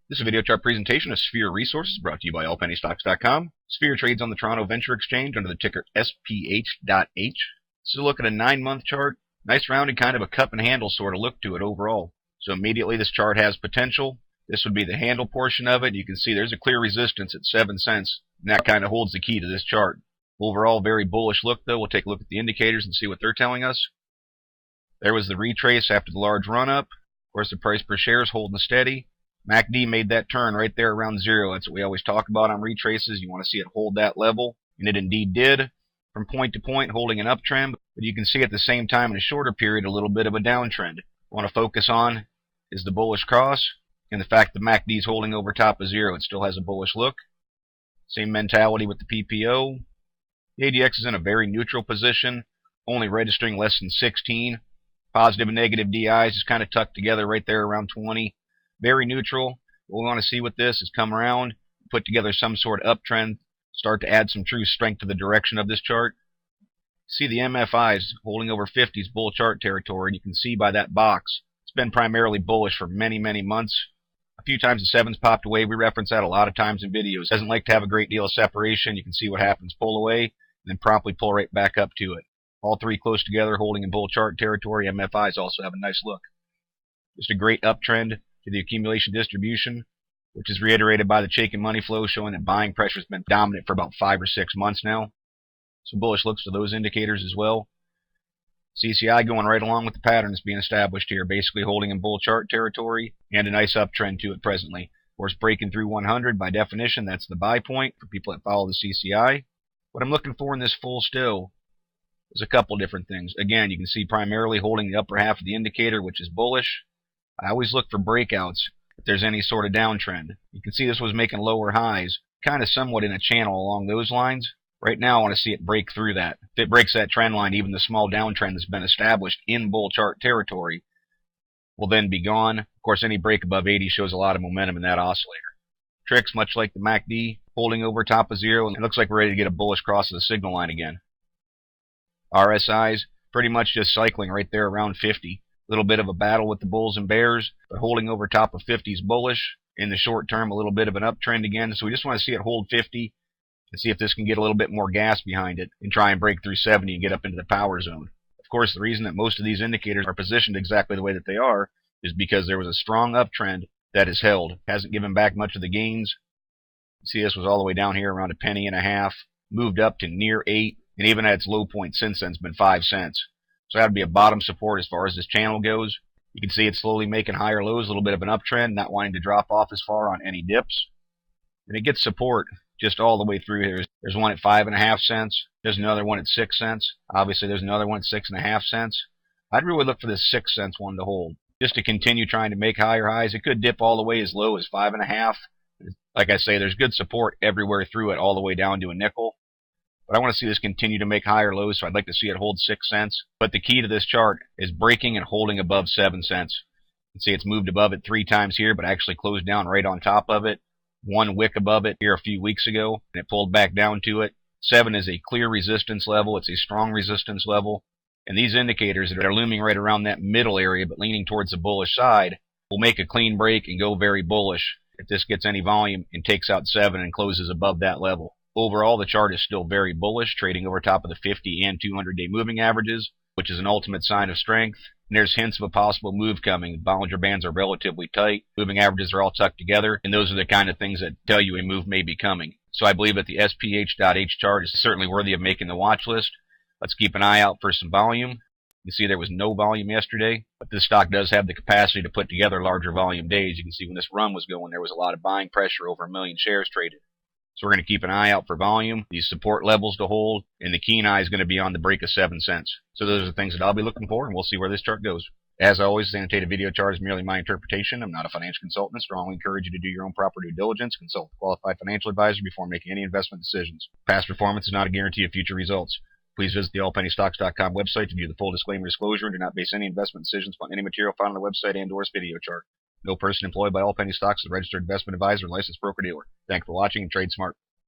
This video chart presentation of Sphere Resources brought to you by allpennystocks.com. Sphere trades on the Toronto Venture Exchange under the ticker SPH.H. So look at a 9-month chart. Nice rounded, kind of a cup and handle sort of look to it overall. So immediately this chart has potential. This would be the handle portion of it. You can see there's a clear resistance at 7 cents. And that kind of holds the key to this chart. Overall, very bullish look though. We'll take a look at the indicators and see what they're telling us. There was the retrace after the large run up. Of course, the price per share is holding steady. MACD made that turn right there around 0. That's what we always talk about on retraces. You want to see it hold that level, and it indeed did. From point to point, holding an uptrend, but you can see at the same time in a shorter period a little bit of a downtrend. What I want to focus on is the bullish cross, and the fact that MACD is holding over top of 0. It still has a bullish look. Same mentality with the PPO. The ADX is in a very neutral position, only registering less than 16. Positive and negative DIs is kind of tucked together right there around 20. Very neutral. What we want to see with this is come around, put together some sort of uptrend, start to add some true strength to the direction of this chart. See the MFIs holding over 50's bull chart territory, and you can see by that box, it's been primarily bullish for many, many months. A few times the 7's popped away. We reference that a lot of times in videos. Doesn't like to have a great deal of separation. You can see what happens. Pull away, and then promptly pull right back up to it. All three close together, holding in bull chart territory. MFIs also have a nice look. Just a great uptrend to the accumulation distribution, which is reiterated by the Chaikin money flow, showing that buying pressure has been dominant for about 5 or 6 months now. Some bullish looks to those indicators as well. CCI going right along with the patterns being established here, basically holding in bull chart territory, and a nice uptrend to it presently. Of course, breaking through 100 by definition, that's the buy point for people that follow the CCI. What I'm looking for in this full still is a couple different things. Again, you can see primarily holding the upper half of the indicator, which is bullish. I always look for breakouts if there's any sort of downtrend. You can see this was making lower highs, kind of somewhat in a channel along those lines. Right now I want to see it break through that. If it breaks that trend line, even the small downtrend that's been established in bull chart territory will then be gone. Of course, any break above 80 shows a lot of momentum in that oscillator. Tricks, much like the MACD, holding over top of 0, and it looks like we're ready to get a bullish cross of the signal line again. RSIs, pretty much just cycling right there around 50. A little bit of a battle with the bulls and bears, but holding over top of 50 is bullish. In the short term, a little bit of an uptrend again. So we just want to see it hold 50 and see if this can get a little bit more gas behind it and try and break through 70 and get up into the power zone. Of course, the reason that most of these indicators are positioned exactly the way that they are is because there was a strong uptrend that has held. Hasn't given back much of the gains. See, this was all the way down here around $0.015, moved up to near 8, and even at its low point since then, it's been 5 cents. So that would be a bottom support as far as this channel goes. You can see it's slowly making higher lows, a little bit of an uptrend, not wanting to drop off as far on any dips. And it gets support just all the way through here. There's one at 5.5 cents. There's another one at 6 cents. Obviously, there's another one at 6.5 cents. I'd really look for this 6 cents one to hold, just to continue trying to make higher highs. It could dip all the way as low as 5.5. Like I say, there's good support everywhere through it, all the way down to a nickel. But I want to see this continue to make higher lows, so I'd like to see it hold 6 cents. But the key to this chart is breaking and holding above 7 cents. You can see it's moved above it 3 times here, but actually closed down right on top of it. One wick above it here a few weeks ago, and it pulled back down to it. 7 is a clear resistance level. It's a strong resistance level. And these indicators that are looming right around that middle area, but leaning towards the bullish side, will make a clean break and go very bullish if this gets any volume and takes out 7 and closes above that level. Overall, the chart is still very bullish, trading over top of the 50 and 200-day moving averages, which is an ultimate sign of strength. And there's hints of a possible move coming. The Bollinger Bands are relatively tight. Moving averages are all tucked together, and those are the kind of things that tell you a move may be coming. So I believe that the SPH.H chart is certainly worthy of making the watch list. Let's keep an eye out for some volume. You see there was no volume yesterday, but this stock does have the capacity to put together larger volume days. You can see when this run was going, there was a lot of buying pressure, over 1 million shares traded. So we're going to keep an eye out for volume, these support levels to hold, and the keen eye is going to be on the break of 7 cents. So those are the things that I'll be looking for, and we'll see where this chart goes. As always, this annotated video chart is merely my interpretation. I'm not a financial consultant. Strongly encourage you to do your own proper due diligence. Consult a qualified financial advisor before making any investment decisions. Past performance is not a guarantee of future results. Please visit the allpennystocks.com website to view the full disclaimer disclosure and do not base any investment decisions upon any material found on the website and/or this video chart. No person employed by All Penny Stocks is a registered investment advisor or licensed broker-dealer. Thank you for watching, and trade smart.